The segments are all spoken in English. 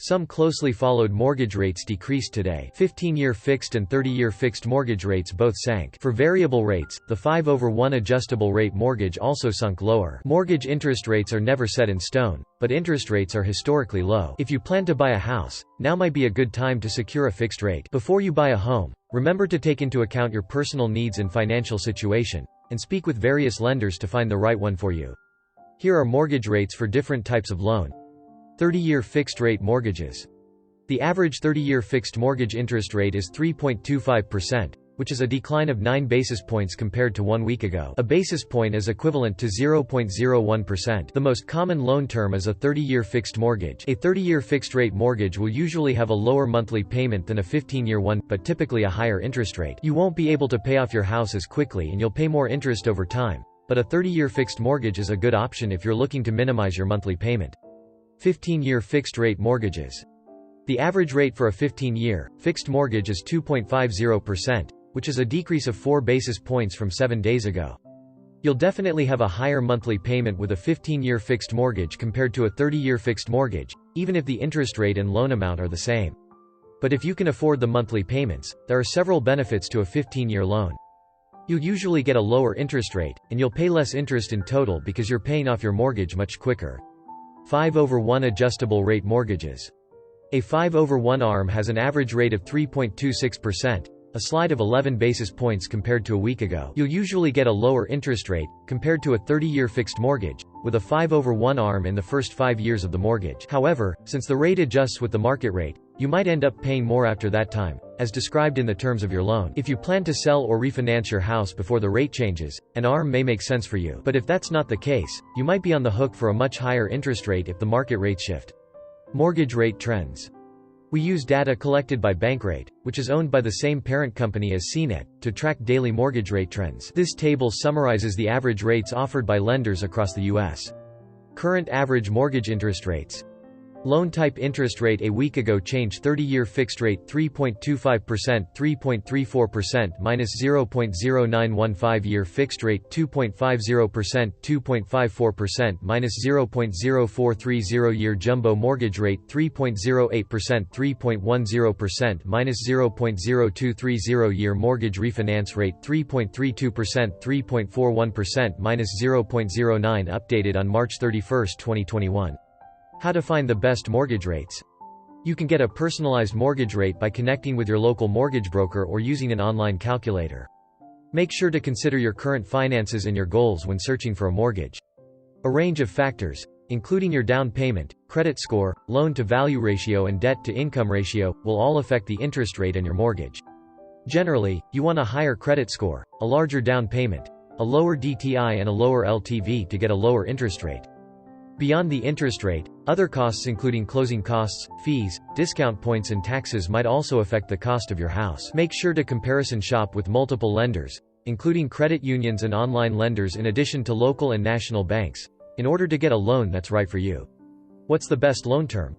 Some closely followed mortgage rates decreased today. 15-year fixed and 30-year fixed mortgage rates both sank. For variable rates, the 5/1 adjustable rate mortgage also sunk lower. Mortgage interest rates are never set in stone, but interest rates are historically low. If you plan to buy a house, now might be a good time to secure a fixed rate. Before you buy a home, remember to take into account your personal needs and financial situation, and speak with various lenders to find the right one for you. Here are mortgage rates for different types of loan. 30-year fixed-rate mortgages. The average 30-year fixed mortgage interest rate is 3.25%, which is a decline of 9 basis points compared to 1 week ago. A basis point is equivalent to 0.01%. The most common loan term is a 30-year fixed mortgage. A 30-year fixed-rate mortgage will usually have a lower monthly payment than a 15-year one, but typically a higher interest rate. You won't be able to pay off your house as quickly and you'll pay more interest over time, but a 30-year fixed mortgage is a good option if you're looking to minimize your monthly payment. 15-year fixed-rate mortgages. The average rate for a 15-year, fixed mortgage is 2.50%, which is a decrease of 4 basis points from 7 days ago. You'll definitely have a higher monthly payment with a 15-year fixed mortgage compared to a 30-year fixed mortgage, even if the interest rate and loan amount are the same. But if you can afford the monthly payments, there are several benefits to a 15-year loan. You'll usually get a lower interest rate, and you'll pay less interest in total because you're paying off your mortgage much quicker. 5/1 adjustable rate mortgages. A 5/1 ARM has an average rate of 3.26%, a slide of 11 basis points compared to a week ago. You'll usually get a lower interest rate, compared to a 30-year fixed mortgage, with a 5/1 ARM in the first 5 years of the mortgage. However, since the rate adjusts with the market rate, you might end up paying more after that time, as described in the terms of your loan. If you plan to sell or refinance your house before the rate changes, an ARM may make sense for you. But if that's not the case, you might be on the hook for a much higher interest rate if the market rates shift. Mortgage rate trends. We use data collected by Bankrate, which is owned by the same parent company as CNET, to track daily mortgage rate trends. This table summarizes the average rates offered by lenders across the U.S. Current average mortgage interest rates. Loan type interest rate a week ago changed 30-year fixed rate 3.25%, 3.34% minus 0.0915 year fixed rate 2.50%, 2.54% minus 0.0430 year jumbo mortgage rate 3.08%, 3.10% minus 0.0230 year mortgage refinance rate 3.32%, 3.41% minus 0.09 updated on March 31, 2021. How to find the best mortgage rates. You can get a personalized mortgage rate by connecting with your local mortgage broker or using an online calculator. Make sure to consider your current finances and your goals when searching for a mortgage. A range of factors, including your down payment, credit score, loan-to-value ratio and debt-to-income ratio, will all affect the interest rate on your mortgage. Generally, you want a higher credit score, a larger down payment, a lower DTI and a lower LTV to get a lower interest rate. Beyond the interest rate, other costs including closing costs, fees, discount points and taxes might also affect the cost of your house. Make sure to comparison shop with multiple lenders, including credit unions and online lenders in addition to local and national banks, in order to get a loan that's right for you. What's the best loan term?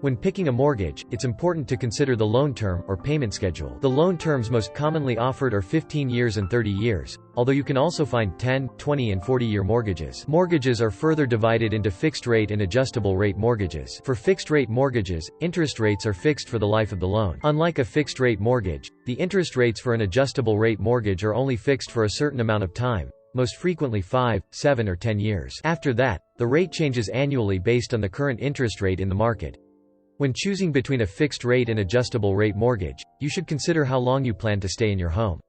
When picking a mortgage, it's important to consider the loan term or payment schedule. The loan terms most commonly offered are 15 years and 30 years, although you can also find 10, 20 and 40-year mortgages. Mortgages are further divided into fixed-rate and adjustable-rate mortgages. For fixed-rate mortgages, interest rates are fixed for the life of the loan. Unlike a fixed-rate mortgage, the interest rates for an adjustable-rate mortgage are only fixed for a certain amount of time, most frequently 5, 7 or 10 years. After that, the rate changes annually based on the current interest rate in the market. When choosing between a fixed-rate and adjustable-rate mortgage, you should consider how long you plan to stay in your home.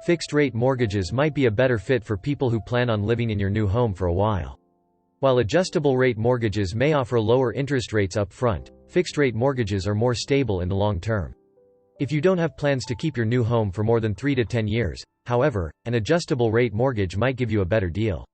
Fixed-rate mortgages might be a better fit for people who plan on living in your new home for a while. While adjustable-rate mortgages may offer lower interest rates up front, fixed-rate mortgages are more stable in the long term. If you don't have plans to keep your new home for more than 3 to 10 years, however, an adjustable-rate mortgage might give you a better deal.